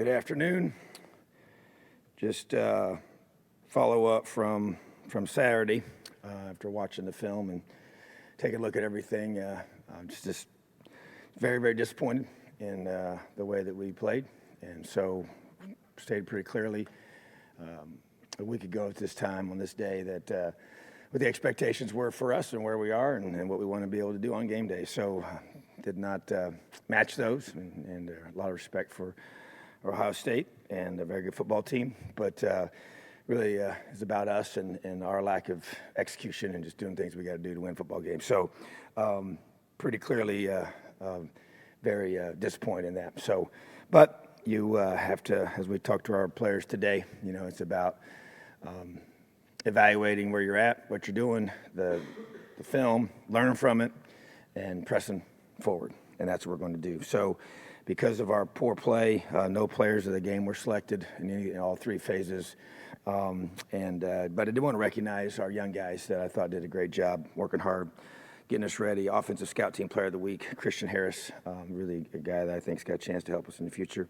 Good afternoon. Just follow up from Saturday after watching the film and taking a look at everything. I'm just very, very disappointed in the way that we played, and so stated pretty clearly a week ago at this time on this day that what the expectations were for us and where we are and what we want to be able to do on game day. So did not match those, and a lot of respect for Ohio State and a very good football team, but really is about us and our lack of execution and just doing things we got to do to win football games. So pretty clearly very disappointed in that. So, but you have to, as we talk to our players today, you know, it's about evaluating where you're at, what you're doing, the film, learning from it, and pressing forward, and that's what we're going to do. So because of our poor play, no players of the game were selected in all three phases. But I did want to recognize our young guys that I thought did a great job working hard, getting us ready. Offensive Scout Team Player of the Week, Christian Harris, really a guy that I think's got a chance to help us in the future.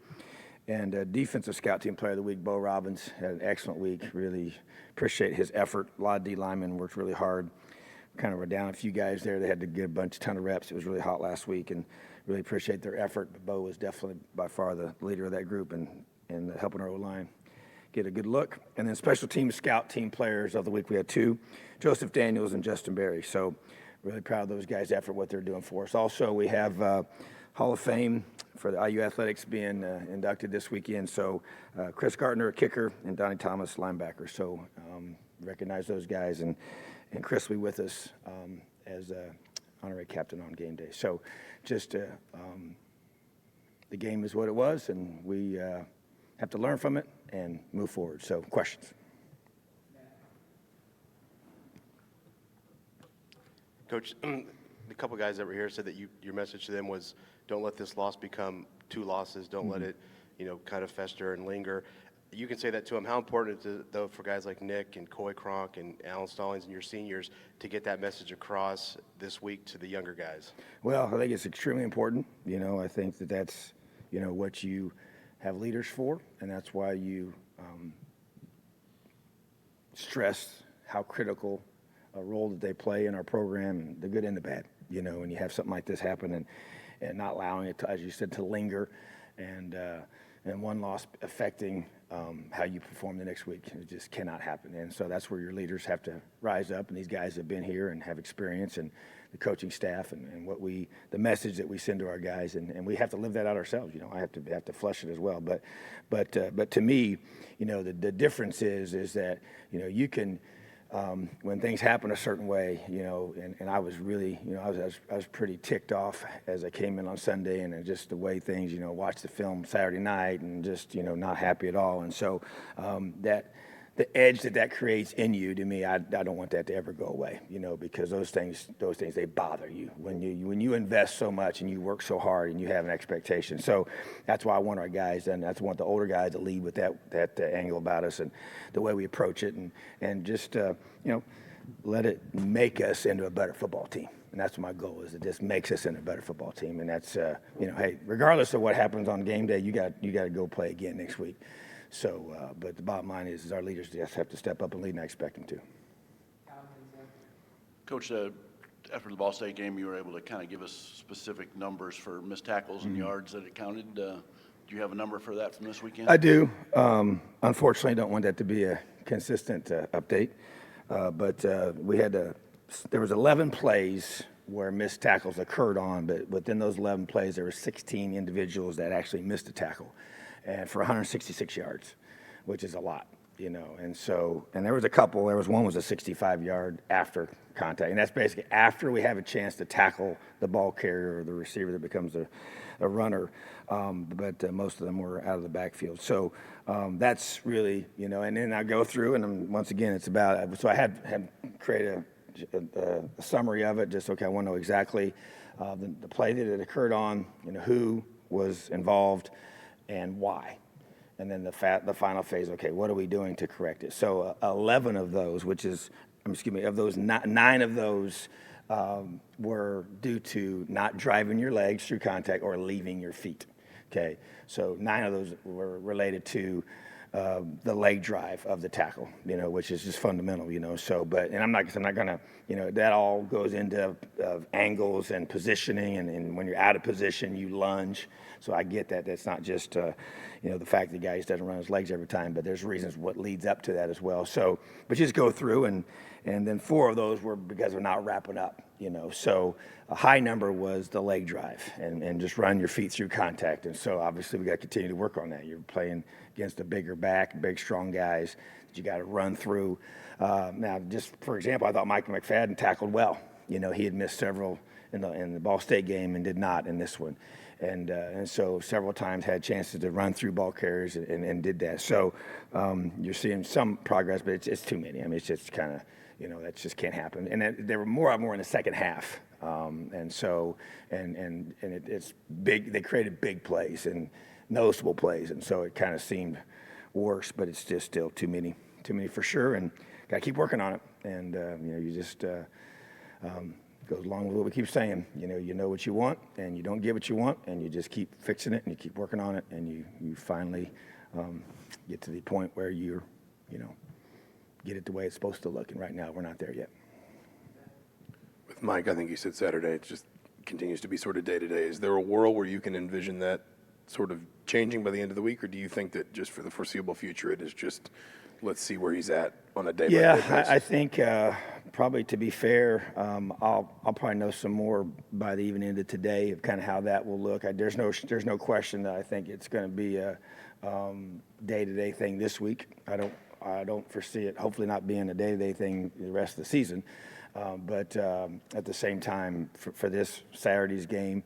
And Defensive Scout Team Player of the Week, Bo Robbins, had an excellent week. Really appreciate his effort. A lot of D linemen worked really hard. Kind of were down a few guys there. They had to get a ton of reps. It was really hot last week, and really appreciate their effort. But Bo was definitely by far the leader of that group and helping our O-line get a good look. And then Special Team Scout Team Players of the Week, we had two, Joseph Daniels and Justin Berry. So really proud of those guys' effort, what they're doing for us. Also, we have Hall of Fame for the IU Athletics being inducted this weekend. So Chris Gardner, a kicker, and Donnie Thomas, linebacker. So recognize those guys, and Chris will be with us as honorary captain on game day. So just the game is what it was, and we have to learn from it and move forward. So questions? Coach, the couple guys that were here said that your message to them was, don't let this loss become two losses. Don't let it, kind of fester and linger. You can say that to them. How important is it, though, for guys like Nick and Coy Cronk and Alan Stallings and your seniors to get that message across this week to the younger guys? Well, I think it's extremely important. I think that's, what you have leaders for, and that's why you stress how critical a role that they play in our program, the good and the bad, when you have something like this happen and not allowing it to, as you said, to linger and one loss affecting how you perform the next week. It just cannot happen. And so that's where your leaders have to rise up, and these guys have been here and have experience, and the coaching staff and the message that we send to our guys, and we have to live that out ourselves. I have to flush it as well. But to me, the difference is that you can when things happen a certain way, and I was really, I was pretty ticked off as I came in on Sunday, and just the way things, watched the film Saturday night and just, not happy at all. And so that the edge that creates in you, to me, I don't want that to ever go away, because those things, they bother you when you invest so much and you work so hard and you have an expectation. So that's why I want our guys, and that's why I want the older guys to lead with that angle about us and the way we approach it, and just, let it make us into a better football team. And that's my goal, is it just makes us into a better football team. And that's, hey, regardless of what happens on game day, you got to go play again next week. So, but the bottom line is our leaders just have to step up and lead, and I expect them to. Coach, after the Ball State game, you were able to kind of give us specific numbers for missed tackles and yards that it counted. Do you have a number for that from this weekend? I do. Unfortunately, I don't want that to be a consistent update. But there was 11 plays where missed tackles occurred on, but within those 11 plays, there were 16 individuals that actually missed a tackle, and for 166 yards, which is a lot, And so, and there was a couple. One was a 65-yard after contact, and that's basically after we have a chance to tackle the ball carrier or the receiver that becomes a runner. But most of them were out of the backfield. So that's really, And then I go through, and once again, it's about. So I had created a summary of it. Just okay, I want to know exactly the play that it occurred on, who was involved, and why. And then the final phase, okay, what are we doing to correct it? So 11 of those, of those, 9 of those were due to not driving your legs through contact or leaving your feet. Okay, so 9 of those were related to the leg drive of the tackle, which is just fundamental, So, and I'm not gonna, that all goes into angles and positioning, and when you're out of position, you lunge. So I get that. That's not just, the fact that the guy just doesn't run his legs every time, but there's reasons what leads up to that as well. So, but just go through, and then 4 of those were because we're not wrapping up, So a high number was the leg drive and just run your feet through contact. And so obviously we got to continue to work on that. You're playing against a bigger back, big, strong guys that you got to run through. Now, just for example, I thought Michael McFadden tackled well. He had missed several in the Ball State game and did not in this one. And so several times had chances to run through ball carriers and did that. So you're seeing some progress, but it's too many. I mean, it's just kind of, that just can't happen. And there were more in the second half. And so, it's big. They created big plays and noticeable plays. And so it kind of seemed worse, but it's just still too many for sure. And got to keep working on it. And, you just, goes along with what we keep saying. You know what you want, and you don't get what you want, and you just keep fixing it, and you keep working on it, and you finally get to the point where you're, get it the way it's supposed to look. And right now, we're not there yet. With Mike, I think you said Saturday, it just continues to be sort of day-to-day. Is there a world where you can envision that sort of changing by the end of the week, or do you think that just for the foreseeable future, it is just let's see where he's at on a day-by-day basis? Yeah, I think probably to be fair, I'll probably know some more by the even end of today of kind of how that will look. There's no question that I think it's going to be a day-to-day thing this week. I don't foresee it hopefully not being a day-to-day thing the rest of the season. But at the same time, for this Saturday's game,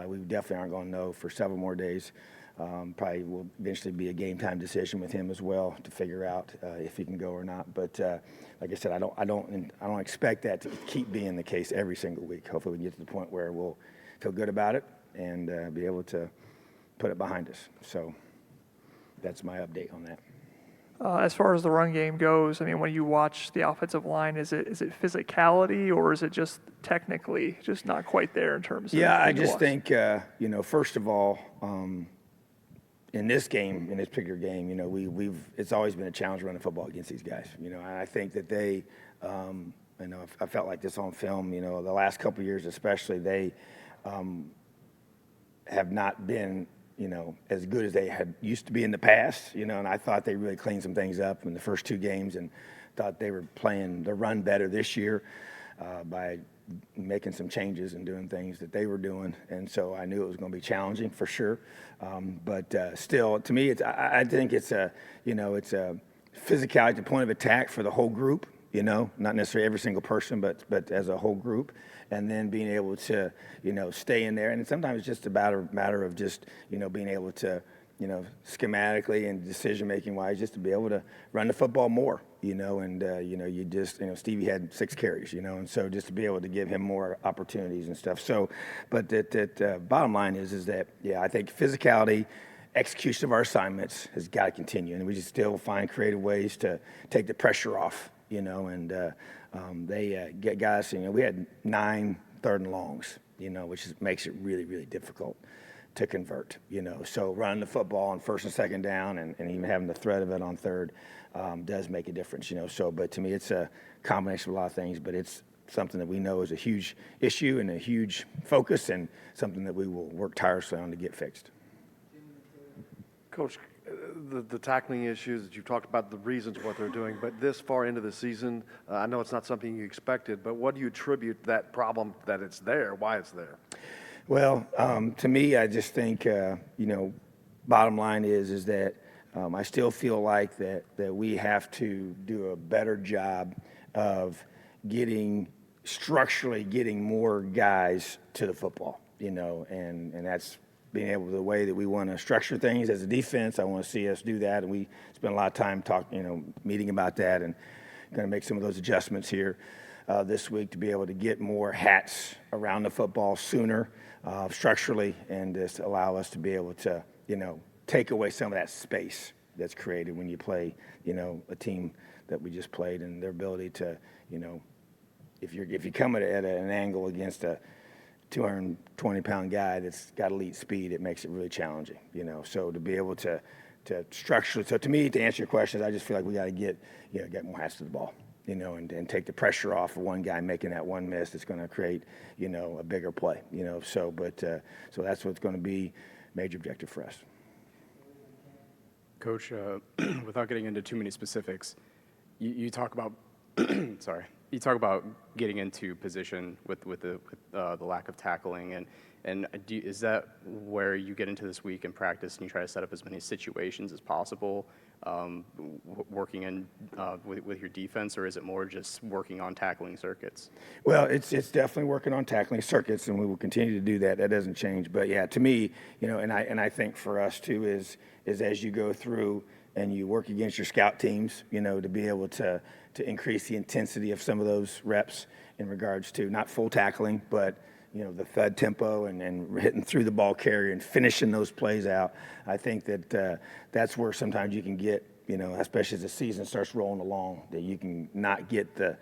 we definitely aren't going to know for several more days. Probably will eventually be a game time decision with him as well to figure out if he can go or not. But like I said, I don't expect that to keep being the case every single week. Hopefully we can get to the point where we'll feel good about it and be able to put it behind us. So that's my update on that. As far as the run game goes, I mean, when you watch the offensive line, is it physicality or is it just technically just not quite there in terms of? Yeah, I just think, first of all, in this game, in this particular game, it's always been a challenge running football against these guys. And I think that they, I felt like this on film. The last couple of years, especially, they have not been as good as they had used to be in the past, and I thought they really cleaned some things up in the first 2 games and thought they were playing the run better this year by making some changes and doing things that they were doing. And so I knew it was going to be challenging for sure. But still, to me, I think it's a physicality, the point of attack for the whole group, not necessarily every single person, but as a whole group. And then being able to, stay in there. And sometimes it's just about a matter of just, being able to, schematically and decision-making wise, just to be able to run the football more, and, you just, Stevie had 6 carries, and so just to be able to give him more opportunities and stuff. So, but that bottom line is that, yeah, I think physicality, execution of our assignments has got to continue. And we just still find creative ways to take the pressure off, and they get guys, we had 9 third and longs, which makes it really, really difficult to convert, So running the football on first and second down and even having the threat of it on third does make a difference, So, but to me, it's a combination of a lot of things, but it's something that we know is a huge issue and a huge focus and something that we will work tirelessly on to get fixed. Coach, the tackling issues that you've talked about, the reasons what they're doing, but this far into the season, I know it's not something you expected, but what do you attribute that problem that it's there, why it's there? Well, to me, I just think, bottom line is that I still feel like that we have to do a better job of structurally getting more guys to the football, and that's being able to, the way that we want to structure things as a defense. I want to see us do that, and we spend a lot of time meeting about that, and going to make some of those adjustments here this week to be able to get more hats around the football sooner, structurally, and just allow us to be able to, take away some of that space that's created when you play, a team that we just played, and their ability to, if you come at an angle against a 220-pound guy that's got elite speed, it makes it really challenging, you know. So to be able to structure, so to me, to answer your questions, I just feel like we got to get more hands to the ball, you know, and take the pressure off of one guy making that one miss that's going to create, you know, a bigger play, you know. So, so that's what's going to be a major objective for us. Coach, without getting into too many specifics, you talk about sorry, you talk about getting into position with the lack of tackling, and is that where you get into this week in practice and you try to set up as many situations as possible, working in with your defense, or is it more just working on tackling circuits? Well, it's definitely working on tackling circuits, and we will continue to do that. That doesn't change. But yeah, to me, you know, and I think for us too is as you go through and you work against your scout teams, you know, to be able to increase the intensity of some of those reps in regards to not full tackling, but you know, the thud tempo and hitting through the ball carrier and finishing those plays out. I think that that's where sometimes you can get, you know, especially as the season starts rolling along, that you can not get the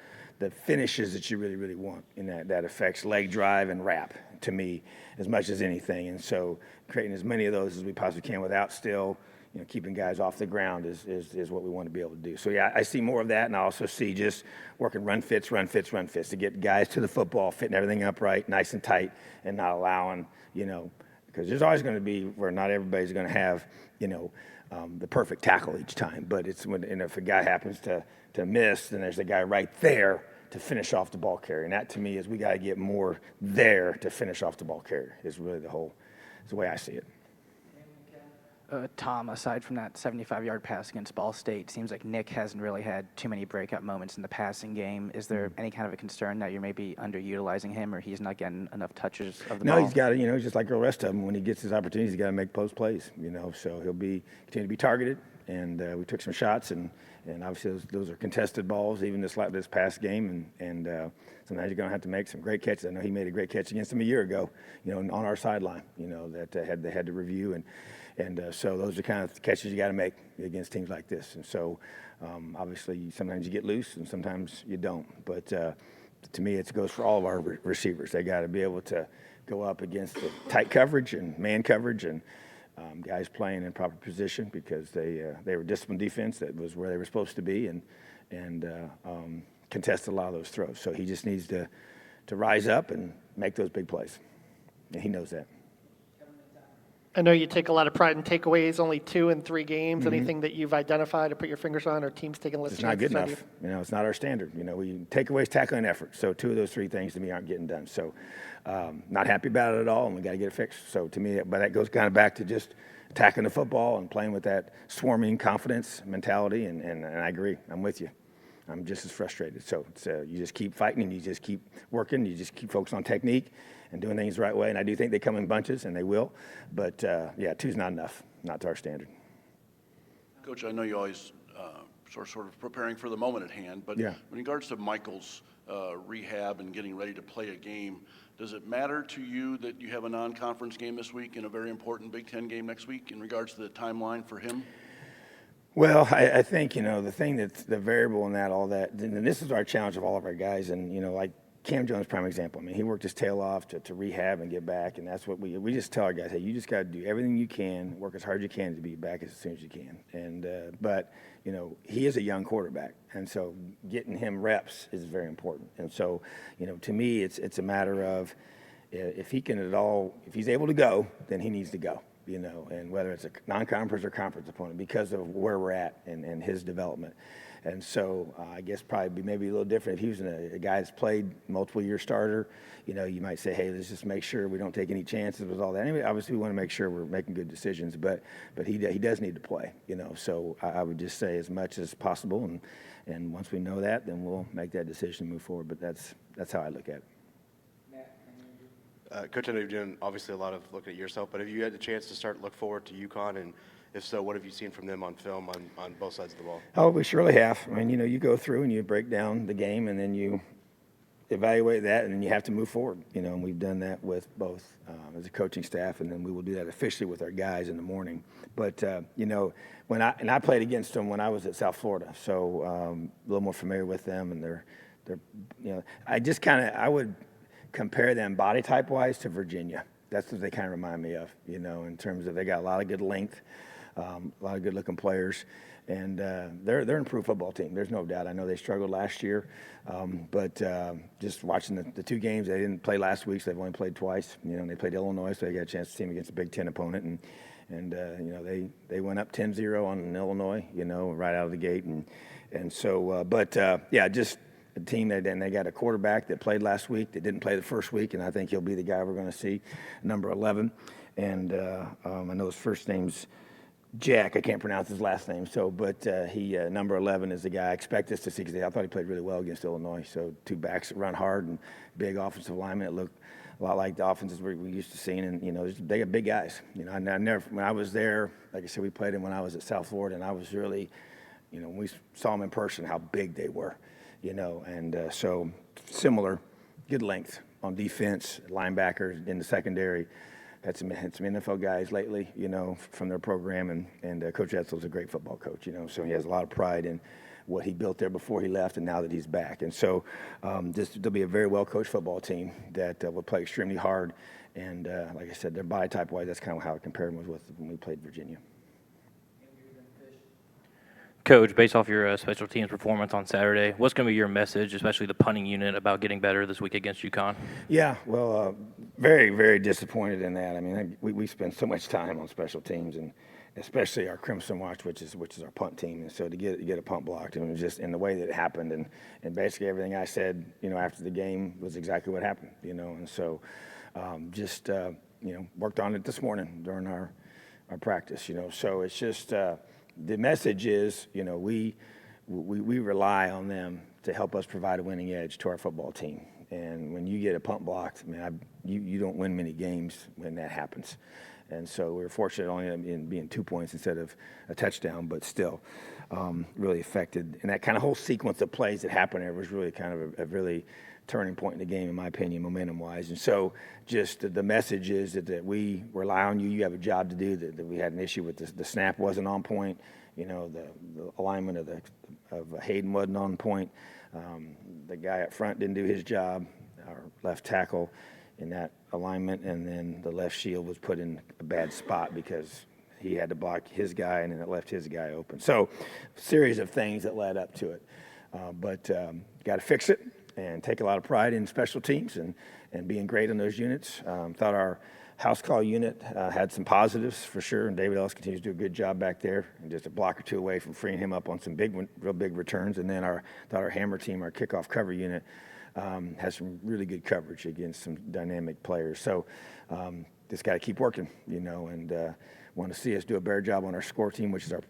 finishes that you really, really want. And that affects leg drive and wrap, to me, as much as anything. And so creating as many of those as we possibly can without still, you know, keeping guys off the ground is what we want to be able to do. So, yeah, I see more of that, and I also see just working run fits to get guys to the football, fitting everything up right, nice and tight, and not allowing, you know, because there's always going to be where not everybody's going to have, you know, the perfect tackle each time. But it's when, and if a guy happens to miss, then there's a guy right there to finish off the ball carrier. And that, to me, is we got to get more there to finish off the ball carrier is really is the way I see it. Tom, aside from that 75-yard pass against Ball State, seems like Nick hasn't really had too many breakout moments in the passing game. Is there any kind of a concern that you're maybe underutilizing him, or he's not getting enough touches of the ball? No, he's got to, you know, just like the rest of them, when he gets his opportunities, he's got to make post plays, you know. So he'll continue to be targeted, and we took some shots, and obviously those are contested balls, even this past game, and sometimes you're going to have to make some great catches. I know he made a great catch against him a year ago, you know, on our sideline, you know, that they had to review, and so those are kind of catches you got to make against teams like this. And so obviously sometimes you get loose and sometimes you don't. But to me, it goes for all of our receivers. They got to be able to go up against the tight coverage and man coverage and guys playing in proper position because they were disciplined defense. That was where they were supposed to be and contest a lot of those throws. So he just needs to rise up and make those big plays. And he knows that. I know you take a lot of pride in takeaways, only 2 in 3 games. Mm-hmm. Anything that you've identified or put your fingers on, or teams taking less It's not good enough. You know, it's not our standard. You know, we takeaways, tackling, effort. So 2 of those 3 things to me aren't getting done. So not happy about it at all, and we got to get it fixed. So to me, but that goes kind of back to just attacking the football and playing with that swarming confidence mentality. And I agree. I'm with you. I'm just as frustrated. So it's, you just keep fighting and you just keep working. You just keep focusing on technique and doing things the right way. And I do think they come in bunches, and they will. But, yeah, 2's not enough, not to our standard. Coach, I know you always sort of preparing for the moment at hand, but Yeah. in regards to Michael's rehab and getting ready to play a game, does it matter to you that you have a non-conference game this week and a very important Big Ten game next week in regards to the timeline for him? Well, I think, you know, the thing that's the variable in that, all that, and this is our challenge of all of our guys, and, you know, like Cam Jones, prime example. I mean, he worked his tail off to rehab and get back, and that's what we just tell our guys, hey, you just got to do everything you can, work as hard as you can to be back as soon as you can. And but, you know, he is a young quarterback, and so getting him reps is very important. And so, you know, to me, it's a matter of if he can at all, if he's able to go, then he needs to go. You know, and whether it's a non-conference or conference opponent, because of where we're at and his development. And so I guess probably maybe a little different if he was a guy that's played multiple-year starter. You know, you might say, hey, let's just make sure we don't take any chances with all that. Anyway, obviously we want to make sure we're making good decisions, but he does need to play. You know, so I would just say as much as possible, and once we know that, then we'll make that decision and move forward. But that's how I look at it. Coach, I know you're doing obviously a lot of looking at yourself, but have you had the chance to start look forward to UConn? And if so, what have you seen from them on film on both sides of the ball? Oh, we surely have. I mean, you know, you go through and you break down the game, and then you evaluate that, and then you have to move forward. You know, and we've done that with both as a coaching staff, and then we will do that officially with our guys in the morning. But you know, I played against them when I was at South Florida, so a little more familiar with them, and they're you know, I would compare them body type wise to Virginia. That's what they kind of remind me of, you know, in terms of they got a lot of good length, a lot of good looking players, and they're an improved football team. There's no doubt. I know they struggled last year, but just watching the two games, they didn't play last week, so they've only played twice. You know, and they played Illinois, so they got a chance to team against a Big Ten opponent, and you know, they went up 10-0 on Illinois, you know, right out of the gate, and so yeah, just a team that, and they got a quarterback that played last week that didn't play the first week, and I think he'll be the guy we're going to see, number 11. And I know his first name's Jack. I can't pronounce his last name. So, but he number 11 is the guy I expect us to see, because I thought he played really well against Illinois. So two backs that run hard and big offensive linemen that look a lot like the offenses we used to seeing. And you know, they got big guys. You know, I never, when I was there, like I said, we played him when I was at South Florida, and I was really, you know, when we saw them in person, how big they were. You know, and so similar, good length on defense, linebackers in the secondary. Had some NFL guys lately, you know, from their program, and Coach Etzel's a great football coach, you know, so he has a lot of pride in what he built there before he left and now that he's back. And so they'll be a very well-coached football team that will play extremely hard. And like I said, their body type-wise, that's kind of how I compared them with when we played Virginia. Coach, based off your special teams performance on Saturday, what's going to be your message, especially the punting unit, about getting better this week against UConn? Yeah, well, very, very disappointed in that. I mean, we spend so much time on special teams, and especially our Crimson Watch, which is our punt team. And so to get a punt blocked, and it was just in the way that it happened, and basically everything I said, you know, after the game was exactly what happened, you know. And so just you know, worked on it this morning during our practice, you know. So it's just. The message is, you know, we rely on them to help us provide a winning edge to our football team. And when you get a punt blocked, man, you don't win many games when that happens. And so we were fortunate only in being 2 points instead of a touchdown, but still really affected. And that kind of whole sequence of plays that happened there was really kind of a really turning point in the game, in my opinion, momentum-wise. And so just the message is that we rely on you. You have a job to do. That we had an issue with the snap wasn't on point. You know, the alignment of Hayden wasn't on point. The guy up front didn't do his job, our left tackle, in that alignment. And then the left shield was put in a bad spot because he had to block his guy, and then it left his guy open. So a series of things that led up to it. But got to fix it. And take a lot of pride in special teams and being great in those units. Thought our house call unit had some positives for sure, and David Ellis continues to do a good job back there, and just a block or two away from freeing him up on some real big returns. And then thought our hammer team, our kickoff cover unit, has some really good coverage against some dynamic players. So just got to keep working, you know, and want to see us do a better job on our score team, which is our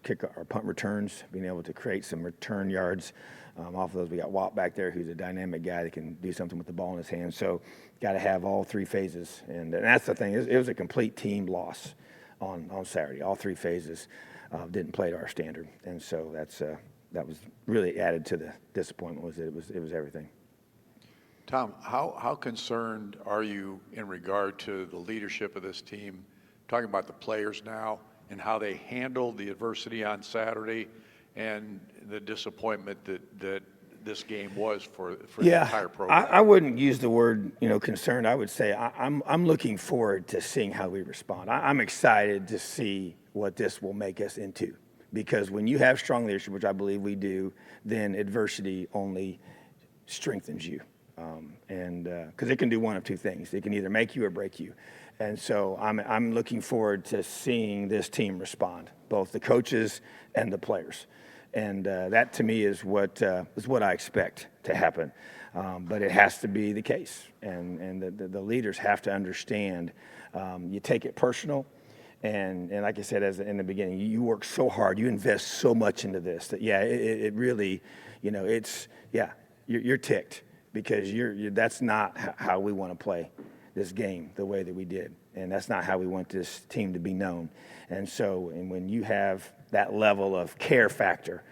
punt returns, being able to create some return yards. Off of those, we got Watt back there, who's a dynamic guy that can do something with the ball in his hands. So got to have all three phases. And that's the thing. It was a complete team loss on Saturday. All three phases didn't play to our standard. And so that was really added to the disappointment. It was everything. Tom, how concerned are you in regard to the leadership of this team, talking about the players now and how they handled the adversity on Saturday and the disappointment that this game was for the entire program? I wouldn't use the word, you know, concerned. I would say I'm looking forward to seeing how we respond. I'm excited to see what this will make us into, because when you have strong leadership, which I believe we do, then adversity only strengthens you. And because it can do one of two things. It can either make you or break you. And so I'm looking forward to seeing this team respond, both the coaches and the players. And that to me is what I expect to happen. But it has to be the case. And the leaders have to understand you take it personal. And like I said, in the beginning, you work so hard, you invest so much into this that, it really, you know, you're ticked. Because that's not how we want to play this game the way that we did. And that's not how we want this team to be known. And so when you have that level of care factor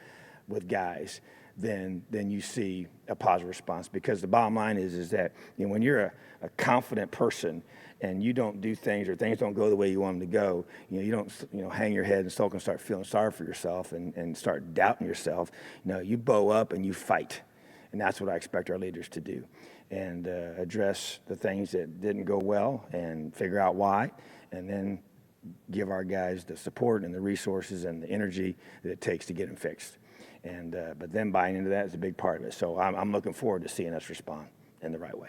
with guys, then you see a positive response. Because the bottom line is that, you know, when you're a confident person and you don't do things, or things don't go the way you want them to go, you know, you don't, you know, hang your head and sulk and start feeling sorry for yourself and start doubting yourself. You know, you bow up and you fight. And that's what I expect our leaders to do, and address the things that didn't go well and figure out why, and then give our guys the support and the resources and the energy that it takes to get them fixed. And but then buying into that is a big part of it. So I'm looking forward to seeing us respond in the right way.